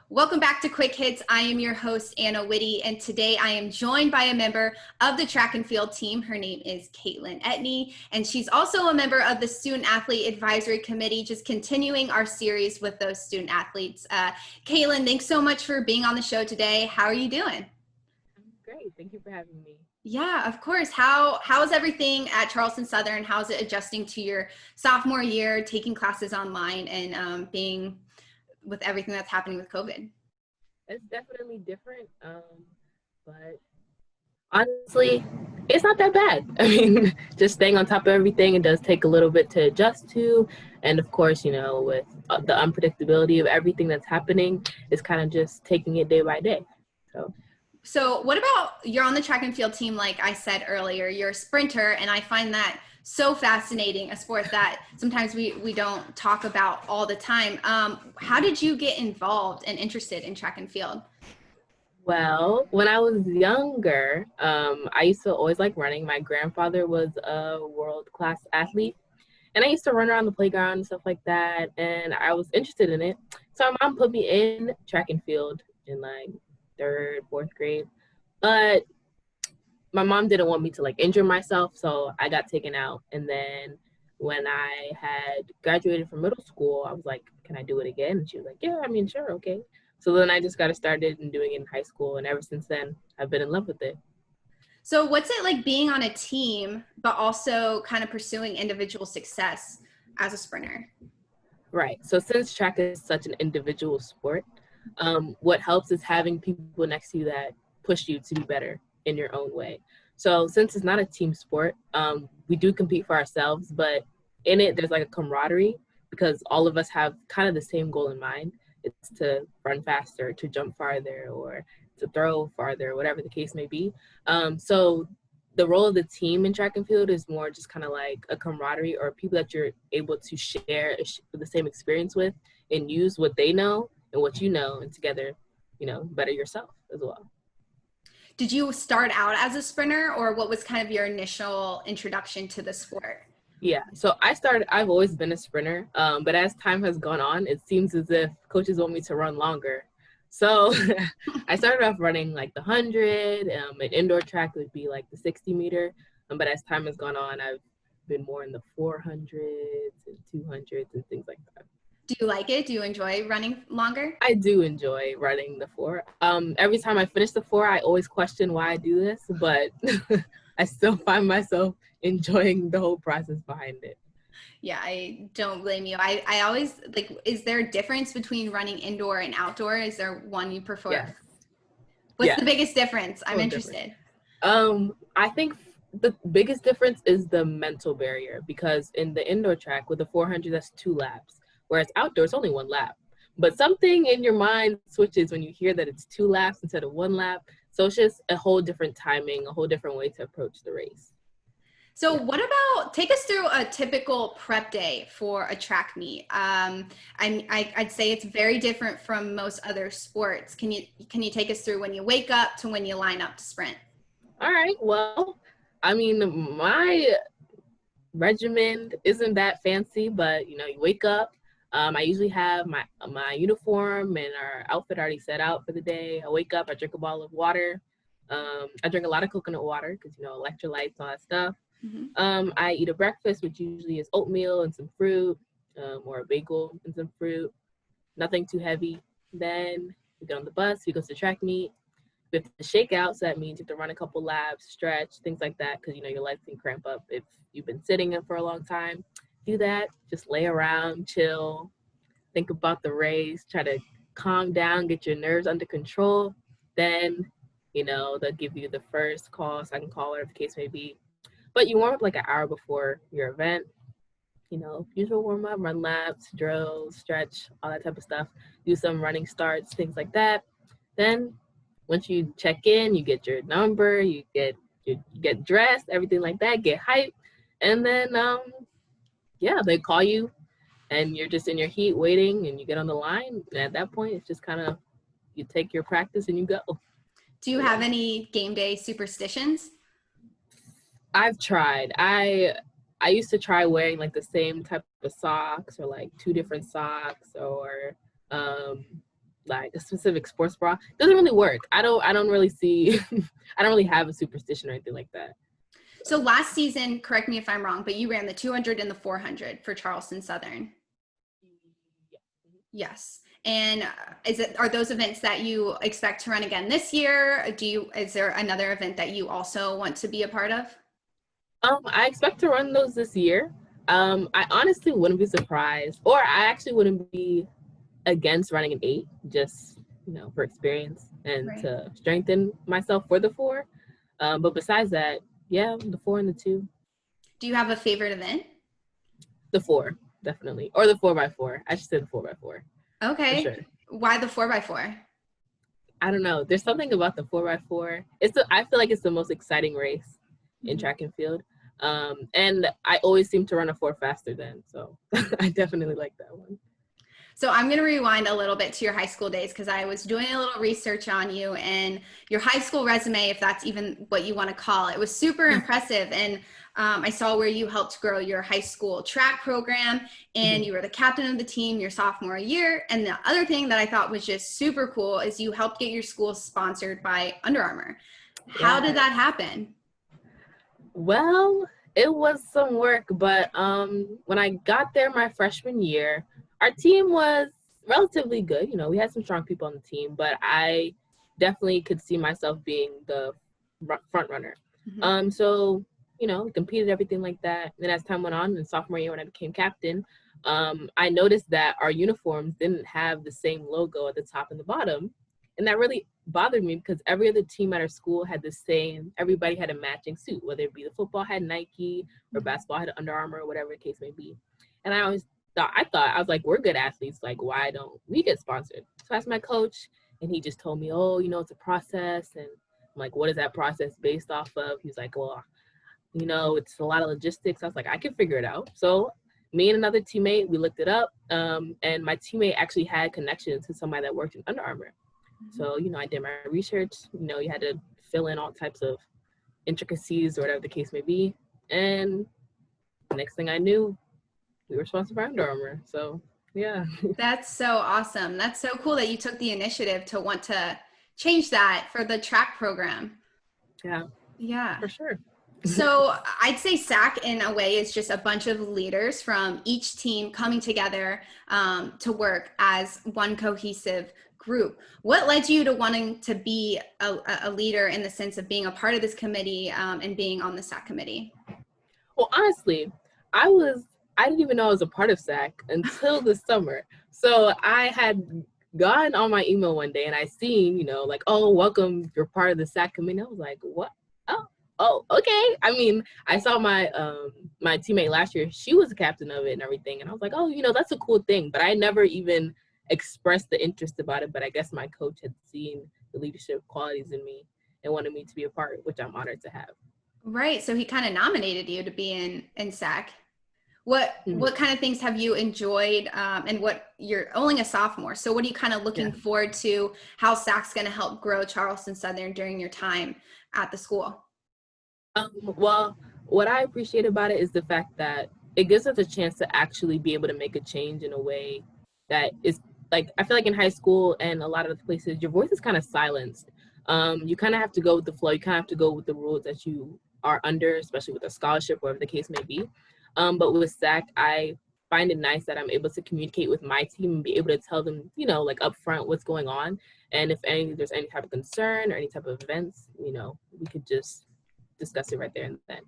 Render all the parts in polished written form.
Welcome back to Quick Hits. I am your host, Anna Witte, and today I am joined by a member of the track and field team. Her name is Caitlyn Ettienne, and she's also a member of the Student Athlete Advisory Committee, just continuing our series with those student athletes. Caitlyn, thanks so much for being on the show today. How are you doing? I'm great. Thank you for having me. Yeah, of course. How is everything at Charleston Southern? How is it adjusting to your sophomore year, taking classes online and being with everything that's happening with COVID? It's definitely different, but honestly, it's not that bad. I mean, just staying on top of everything, it does take a little bit to adjust to. And of course, with the unpredictability of everything that's happening, it's kind of just taking it day by day. So what about, you're on the track and field team, like I said earlier, you're a sprinter, and I find that so fascinating, a sport that sometimes we don't talk about all the time. How did you get involved and interested in track and field? Well, when I was younger, I used to always like running. My grandfather was a world-class athlete, and I used to run around the playground and stuff like that, and I was interested in it. So my mom put me in track and field in like third, fourth grade. But my mom didn't want me to like injure myself, so I got taken out. And then when I had graduated from middle school, I was like, can I do it again? And she was like, yeah, I mean, sure, okay. So then I just got started and doing it in high school, and ever since then, I've been in love with it. So what's it like being on a team, but also kind of pursuing individual success as a sprinter? Right. So since track is such an individual sport, what helps is having people next to you that push you to be better in your own way. So since it's not a team sport, we do compete for ourselves, but in it, there's like a camaraderie because all of us have kind of the same goal in mind. It's to run faster, to jump farther, or to throw farther, whatever the case may be. So the role of the team in track and field is more just kind of like a camaraderie or people that you're able to share the same experience with and use what they know and what you know, and together, better yourself as well. Did you start out as a sprinter, or what was kind of your initial introduction to the sport? Yeah, so I've always been a sprinter, but as time has gone on, it seems as if coaches want me to run longer. So I started off running like the 100, an indoor track would be like the 60 meter. But as time has gone on, I've been more in the 400s and 200s and things like that. Do you like it? Do you enjoy running longer? I do enjoy running the 4. Every time I finish the 4, I always question why I do this, but I still find myself enjoying the whole process behind it. Yeah, I don't blame you. I always like, is there a difference between running indoor and outdoor? Is there one you prefer? Yes. What's the biggest difference? I'm interested. I think the biggest difference is the mental barrier, because in the indoor track with the 400, that's 2 laps, whereas outdoor it's only 1 lap. But something in your mind switches when you hear that it's 2 laps instead of 1 lap. So it's just a whole different timing, a whole different way to approach the race. So what about, take us through a typical prep day for a track meet. I'd say it's very different from most other sports. Can you take us through when you wake up to when you line up to sprint? All right. Well, I mean, my regimen isn't that fancy, but you wake up. I usually have my uniform and our outfit already set out for the day. I wake up, I drink a bottle of water. I drink a lot of coconut water because electrolytes, all that stuff. Mm-hmm. I eat a breakfast, which usually is oatmeal and some fruit, or a bagel and some fruit. Nothing too heavy. Then we get on the bus, we go to the track meet. We have to shake out, so that means you have to run a couple laps, stretch, things like that, because your legs can cramp up if you've been sitting for a long time. Do that, just lay around, chill, think about the race, try to calm down, get your nerves under control. Then, they'll give you the first call, second call, whatever the case may be. But you warm up like an hour before your event. Usual warm up, run laps, drills, stretch, all that type of stuff. Do some running starts, things like that. Then once you check in, you get your number, you get dressed, everything like that, get hyped. And then, they call you and you're just in your heat waiting and you get on the line. And at that point, it's just kind of, you take your practice and you go. Do you have any game day superstitions? I've tried. I used to try wearing like the same type of socks or like 2 different socks, or like a specific sports bra. It doesn't really work. I don't really see I don't really have a superstition or anything like that. So last season, correct me if I'm wrong, but you ran the 200 and the 400 for Charleston Southern. Yes. And are those events that you expect to run again this year? Is there another event that you also want to be a part of? I expect to run those this year. I honestly wouldn't be surprised, or I actually wouldn't be against running an 8, just, for experience and Right. to strengthen myself for the 4. But besides that, yeah, the 4 and the 2. Do you have a favorite event? The 4, definitely. Or the 4x4. I should say the 4x4. Okay. For sure. Why the 4x4? I don't know. There's something about the 4x4. I feel like it's the most exciting race in track and field. And I always seem to run a 4 faster than, so I definitely like that one. So I'm going to rewind a little bit to your high school days because I was doing a little research on you, and your high school resume, if that's even what you want to call it, was super impressive. And I saw where you helped grow your high school track program, and you were the captain of the team your sophomore year. And the other thing that I thought was just super cool is you helped get your school sponsored by Under Armour. How did that happen? Well, it was some work, but when I got there my freshman year, our team was relatively good. We had some strong people on the team, but I definitely could see myself being the front runner. So, we competed, everything like that. Then as time went on in sophomore year when I became captain, I noticed that our uniforms didn't have the same logo at the top and the bottom. And that really bothered me because every other team at our school had everybody had a matching suit, whether it be the football had Nike or basketball had Under Armour or whatever the case may be. And I was like, we're good athletes. Like, why don't we get sponsored? So I asked my coach, and he just told me, it's a process. And I'm like, what is that process based off of? He's like, well, it's a lot of logistics. I was like, I can figure it out. So me and another teammate, we looked it up. And my teammate actually had connections to somebody that worked in Under Armour. So, I did my research. You had to fill in all types of intricacies or whatever the case may be. And the next thing I knew, we were sponsored by Under Armour. So, yeah. That's so awesome. That's so cool that you took the initiative to want to change that for the track program. Yeah. For sure. So I'd say SAC in a way is just a bunch of leaders from each team coming together to work as one cohesive group. What led you to wanting to be a leader in the sense of being a part of this committee and being on the SAC committee? Well, honestly, I didn't even know I was a part of SAC until this summer. So I had gone on my email one day and I seen, like, oh, welcome, you're part of the SAC committee. I was like, what? Oh, okay. I mean, I saw my my teammate last year. She was the captain of it and everything. And I was like, oh, that's a cool thing. But I never even expressed the interest about it. But I guess my coach had seen the leadership qualities in me and wanted me to be a part, which I'm honored to have. Right. So he kind of nominated you to be in SAC. What kind of things have you enjoyed and what you're only a sophomore. So what are you kind of looking forward to how SAC's going to help grow Charleston Southern during your time at the school? Well, what I appreciate about it is the fact that it gives us a chance to actually be able to make a change in a way that is like, I feel like in high school and a lot of other places, your voice is kind of silenced. You kind of have to go with the flow. You kind of have to go with the rules that you are under, especially with a scholarship, whatever the case may be. But with SAC, I find it nice that I'm able to communicate with my team and be able to tell them, like upfront what's going on. And if there's any type of concern or any type of events, we could just discuss it right there and then.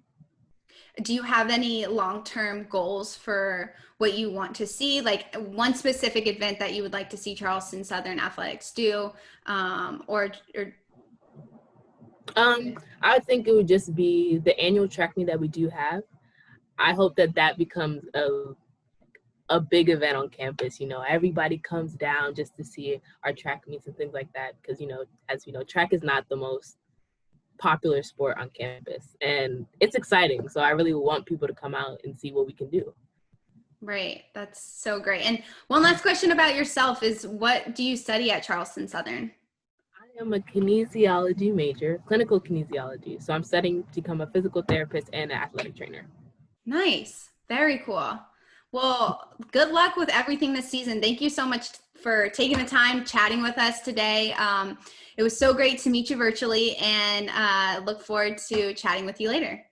Do you have any long-term goals for what you want to see? Like one specific event that you would like to see Charleston Southern Athletics do, or I think it would just be the annual track meet that we do have. I hope that becomes a big event on campus. Everybody comes down just to see our track meets and things like that. Because, as we know, track is not the most popular sport on campus. And it's exciting. So I really want people to come out and see what we can do. Right. That's so great. And one last question about yourself is, what do you study at Charleston Southern? I am a kinesiology major, clinical kinesiology. So I'm studying to become a physical therapist and an athletic trainer. Nice. Very cool. Well, good luck with everything this season. Thank you so much for taking the time chatting with us today. It was so great to meet you virtually, and look forward to chatting with you later.